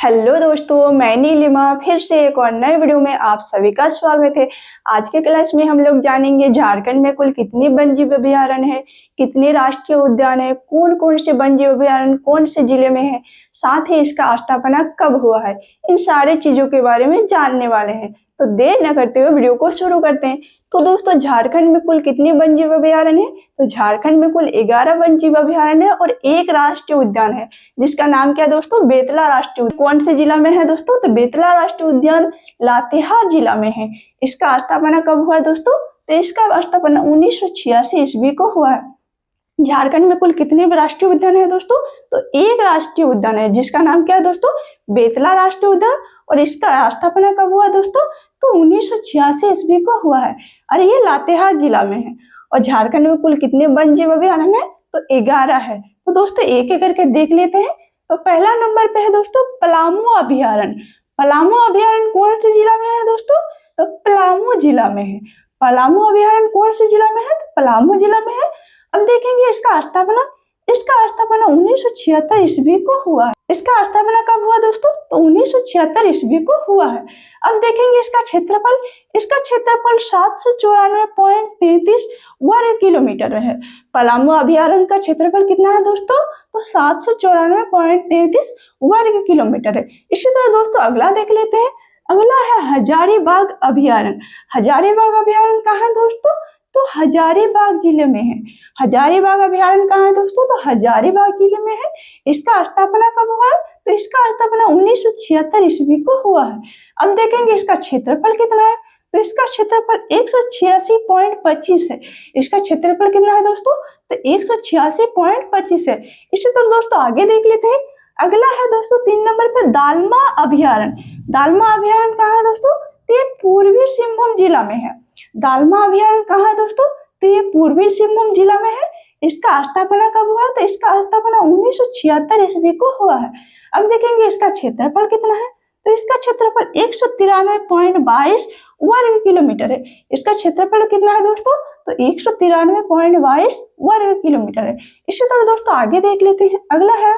Hello दोस्तों, मैं नीलिमा फिर से एक और नए वीडियो में आप सभी का स्वागत है। आज के क्लास में हम लोग जानेंगे झारखंड में कुल कितनी वन्यजीव अभयारण्य है, कितने राष्ट्रीय उद्यान है, कौन कौन से वन्यजीव अभयारण्य कौन से जिले में है, साथ ही इसका स्थापना कब हुआ है। इन सारे चीजों के बारे में जानने वाले हैं। तो देर न करते हुए वीडियो को शुरू करते हैं। तो दोस्तों, झारखंड में कुल कितनी वन्यजीव अभयारण्य है? तो झारखंड में कुल 11 वन्यजीव अभयारण्य है और एक राष्ट्रीय उद्यान है जिसका नाम क्या है दोस्तों? बेतला राष्ट्रीय उद्यान। कौन से जिला में है दोस्तों? तो बेतला राष्ट्रीय उद्यान लातेहार जिला में है। इसका स्थापना कब हुआ है दोस्तों? तो इसका स्थापना 1986 ईस्वी को हुआ है। झारखंड में कुल कितने राष्ट्रीय उद्यान है दोस्तों? तो एक राष्ट्रीय उद्यान है जिसका नाम क्या है दोस्तों? बेतला राष्ट्रीय उद्यान। और इसका स्थापना कब हुआ दोस्तों? तो 1986 ईस्वी को हुआ है और ये लातेहार जिला में है। और झारखंड में कुल कितने वन्यजीव अभयारण्य है? तो 11 है। तो दोस्तों एक एक करके देख लेते हैं। तो पहला नंबर पे है दोस्तों पलामू अभयारण्य। पलामू अभयारण्य कौन से जिला में है दोस्तों? तो पलामू जिला में है। पलामू अभयारण्य कौन से जिला में है? तो पलामू जिला में है। अब देखेंगे इसका स्थापना 1976 ईस्वी को हुआ है। इसका स्थापना कब हुआ दोस्तों? तो 1976 ईस्वी को हुआ है। अब देखेंगे इसका क्षेत्रफल 794.33 वर्ग किलोमीटर है। पलामू अभयारण्य का क्षेत्रफल कितना है दोस्तों? तो 794.33 वर्ग किलोमीटर है। इसी तरह दोस्तों अगला देख लेते हैं। अगला है हजारीबाग अभयारण्य। हजारीबाग अभयारण्य कहाँ है दोस्तों? तो हजारीबाग जिले में है। हजारीबाग अभयारण्य कहाँ है दोस्तों? तो हजारीबाग जिले में है। इसका स्थापना कब हुआ है? तो इसका स्थापना 1976 ईस्वी को हुआ है। अब देखेंगे इसका क्षेत्रफल कितना है? तो इसका क्षेत्रफल 186.25 है। इसका क्षेत्रफल कितना है दोस्तों? तो 186.25 है। इसी तरह दोस्तों आगे देख लेते हैं। अगला है दोस्तों 3 नंबर पे दालमा अभयारण्य। दालमा अभयारण्य कहाँ है दोस्तों? तो ये पूर्वी सिंहभूम जिला में है। दालमा अभयारण्य कहाँ है दोस्तों? तो ये पूर्वी सिंहभूम जिला में है। इसका स्थापना कब हुआ? तो इसका स्थापना 1976 ईस्वी को हुआ है। अब देखेंगे इसका क्षेत्रफल कितना है? तो इसका क्षेत्रफल 193.22 वर्ग किलोमीटर है। इसका क्षेत्रफल कितना है दोस्तों? तो 193.22 वर्ग किलोमीटर है। इसी तरह दोस्तों आगे देख लेते हैं। अगला है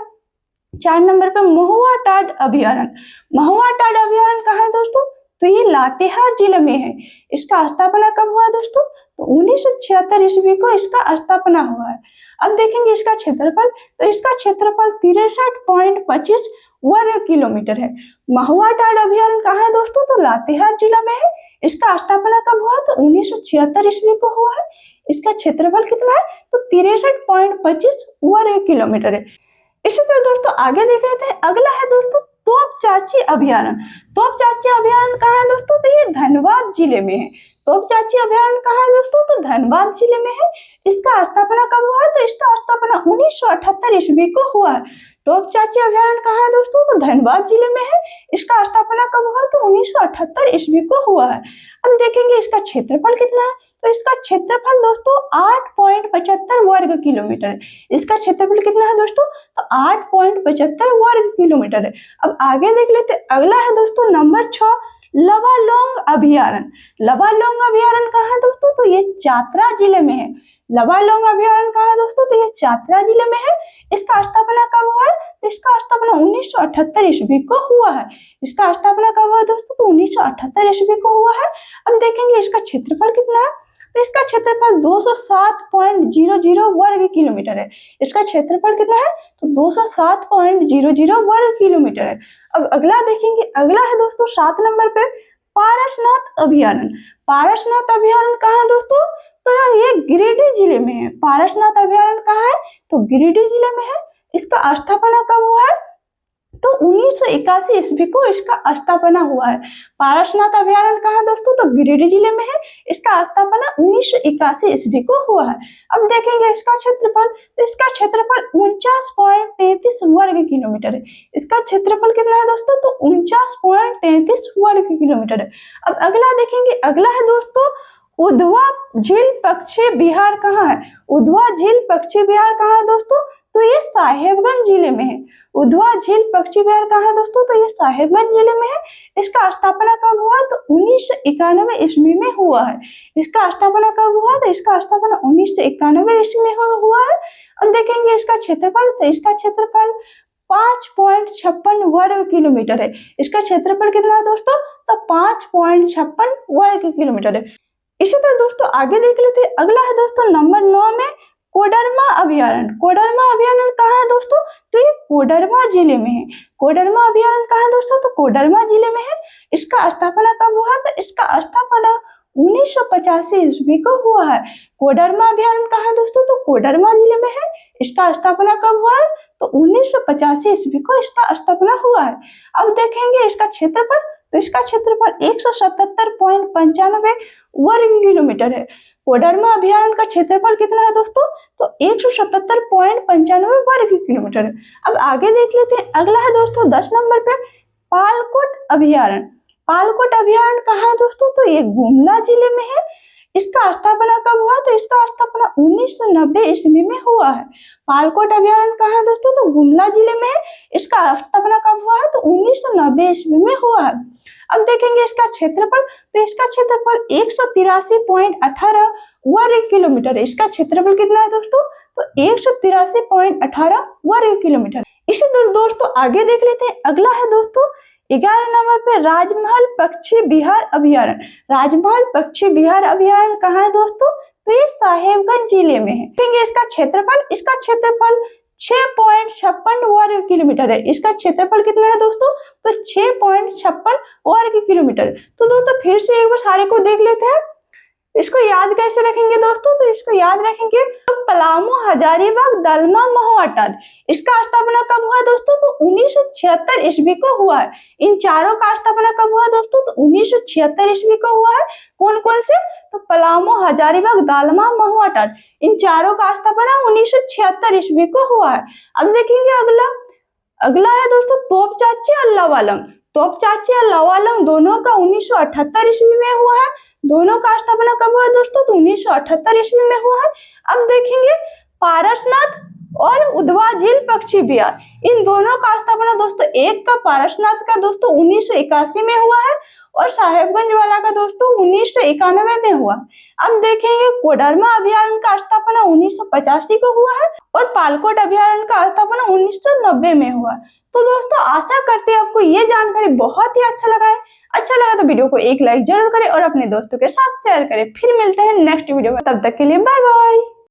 4 नंबर पे महुआ टाड अभयारण्य। महुआ टाड अभयारण्य कहाँ है दोस्तों? तो ये लातेहार जिले में है। इसका स्थापना कब हुआ दोस्तों? तो 1976 ईस्वी को इसका स्थापना हुआ है। अब देखेंगे इसका क्षेत्रफल। तो इसका क्षेत्रफल 63.25 वर्ग किलोमीटर है। महुआ टाड अभयारण्य कहाँ है दोस्तों? तो लातेहार जिला में है। इसका स्थापना कब हुआ? तो 1976 ईस्वी को हुआ है। इसका क्षेत्रफल कितना है? तो 63.25 वर्ग किलोमीटर है। इसी तरह दोस्तों आगे देख लेते हैं। अगला है दोस्तों तोपचाची अभयारण्य। तोपचाची अभयारण्य कहाँ है दोस्तों? तो ये धनबाद जिले में है। तोपचाची अभयारण्य कहाँ है दोस्तों? तो धनबाद जिले में है। इसका स्थापना कब हुआ है? तो इसका स्थापना 1978 ईस्वी को हुआ है। तोपचाची अभयारण्य कहाँ है दोस्तों? तो धनबाद जिले में है। इसका स्थापना कब हुआ? तो 1978 ईस्वी को हुआ है। अब देखेंगे इसका क्षेत्रफल कितना है? तो इसका क्षेत्रफल दोस्तों 8.75 वर्ग किलोमीटर है। इसका क्षेत्रफल कितना है दोस्तों? तो 8.75 वर्ग किलोमीटर है। अब आगे देख लेते हैं। अगला है दोस्तों नंबर 6 लवालोंग अभयारण्य। लवालोंग अभयारण्य कहाँ है दोस्तों? तो ये चतरा जिले में है। लवालोंग अभयारण्य कहाँ है दोस्तों? तो ये चतरा जिले में है। इसका स्थापना कब हुआ है? तो इसका स्थापना 1978 ईस्वी को हुआ है। इसका स्थापना कब हुआ दोस्तों? तो 1978 ईस्वी को हुआ है। अब देखेंगे इसका क्षेत्रफल कितना है? तो इसका क्षेत्रफल 207.00 वर्ग किलोमीटर है। इसका क्षेत्रफल कितना है? तो 207.00 वर्ग किलोमीटर है। अब अगला देखेंगे। अगला है दोस्तों 7 नंबर पे पारसनाथ अभयारण्य। पारसनाथ अभयारण्य कहाँ है दोस्तों? तो ये गिरिडीह जिले में है। पारसनाथ अभयारण्य कहाँ है? तो गिरिडीह जिले में है। इसका स्थापना कब हुआ है? तो 1981 ईस्वी को इसका स्थापना हुआ है। पारसनाथ अभयारण्य कहाँ है दोस्तों? तो गिरिडीह जिले में है। इसका स्थापना 1981 ईस्वी को हुआ है। अब देखेंगे इसका क्षेत्रफल। तो इसका क्षेत्रफल 49.33 वर्ग किलोमीटर है। इसका क्षेत्रफल कितना है दोस्तों? तो 49.33 वर्ग किलोमीटर है। अब अगला देखेंगे। अगला है दोस्तों उधवा झील पक्षी विहार कहाँ है? उधवा झील पक्षी विहार कहाँ है दोस्तों? तो ये साहेबगंज जिले में है। उधवा झील पक्षी विहार कहाँ है दोस्तों? तो ये साहेबगंज जिले में है। इसका स्थापना कब हुआ? तो 1991 ईस्वी में हुआ है। इसका स्थापना कब हुआ? तो इसका स्थापना 1991 ईस्वी में हुआ है। अब देखेंगे इसका क्षेत्रफल। तो इसका क्षेत्रफल 5.56 वर्ग किलोमीटर है। इसका क्षेत्रफल कितना है दोस्तों? तो 5.56 वर्ग किलोमीटर है। इसी तरह दोस्तों आगे देख लेते हैं। अगला है दोस्तों नंबर 9 में कोडरमा अभयारण्य। कोडरमा अभयारण्य कहाँ है दोस्तों? तो ये कोडरमा जिले में है। कोडरमा अभयारण्य कहाँ है दोस्तों? तो कोडरमा जिले में है। इसका स्थापना कब हुआ था? इसका स्थापना 1985 ईस्वी को हुआ है। कोडरमा अभयारण्य कहाँ है दोस्तों? तो कोडरमा जिले में है। इसका स्थापना कब हुआ है? तो 1985 ईस्वी को इसका स्थापना हुआ है। अब देखेंगे इसका क्षेत्रफल। तो इसका क्षेत्रफल 177.95 वर्ग किलोमीटर है। कोडरमा अभयारण्य का क्षेत्रफल कितना है दोस्तों? तो 177.95 वर्ग किलोमीटर है। अब आगे देख लेते हैं। अगला है दोस्तों 10 नंबर पे पालकोट अभयारण्य। पालकोट अभयारण्य कहाँ है दोस्तों? तो ये गुमला जिले में है। इसका स्थापना कब हुआ? तो इसका स्थापना 1990 ईस्वी में हुआ है। पालकोट अभयारण्य कहाँ है दोस्तों? तो गुमला जिले में है। इसका स्थापना कब हुआ है? तो 1990 ईस्वी में हुआ है। अब देखेंगे इसका क्षेत्रफल। तो इसका क्षेत्रफल 183.18 वर्ग किलोमीटर है। इसका क्षेत्रफल कितना है दोस्तों? तो 183.18 वर्ग किलोमीटर। इसी तरह दोस्तों आगे देख लेते हैं। अगला है दोस्तों 11 नंबर पे राजमहल पक्षी विहार अभयारण्य। राजमहल पक्षी विहार अभयारण्य कहाँ है दोस्तों? तो ये साहेबगंज जिले में है। देखेंगे इसका क्षेत्रफल। इसका क्षेत्रफल 6.56 वर्ग किलोमीटर है। इसका क्षेत्रफल कितना है दोस्तों? तो 6.56 वर्ग किलोमीटर। तो दोस्तों फिर से एक बार सारे को देख लेते हैं। इसको याद कैसे रखेंगे दोस्तों? तो इसको याद रखेंगे तो पलामू, हजारीबाग, दलमा, महुआ अटारी। इसका स्थापना कब हुआ दोस्तों? तो 1976 ईस्वी को हुआ है। इन चारों का स्थापना कब हुआ दोस्तों? तो 1976 ईस्वी को हुआ है। कौन कौन से? तो पलामू, हजारीबाग, दलमा, महुआ अटारी। इन चारों का स्थापना 1976 ईस्वी को हुआ है। अब देखेंगे अगला है दोस्तों तोपचाची और लवालंग। तोपचाची और लवालंग दोनों का 1978 ईस्वी में हुआ है। दोनों का स्थापना कब हुआ दोस्तों? तो 1978 ईस्वी में हुआ है। अब देखेंगे पारसनाथ और उधवा झील पक्षी विहार। इन दोनों का स्थापना दोस्तों, एक का पारसनाथ का दोस्तों 1981 में हुआ है और साहेबगंज वाला का दोस्तों 1991 में हुआ। अब देखेंगे कोडरमा अभयारण्य का स्थापना 1985 को हुआ है और पालकोट अभयारण्य का स्थापना 1990 में हुआ। तो दोस्तों आशा करते हैं आपको ये जानकारी बहुत ही अच्छा लगा है। अच्छा लगा तो वीडियो को एक लाइक जरूर करें और अपने दोस्तों के साथ शेयर करें। फिर मिलते हैं नेक्स्ट वीडियो में। तब तक के लिए बाय बाय।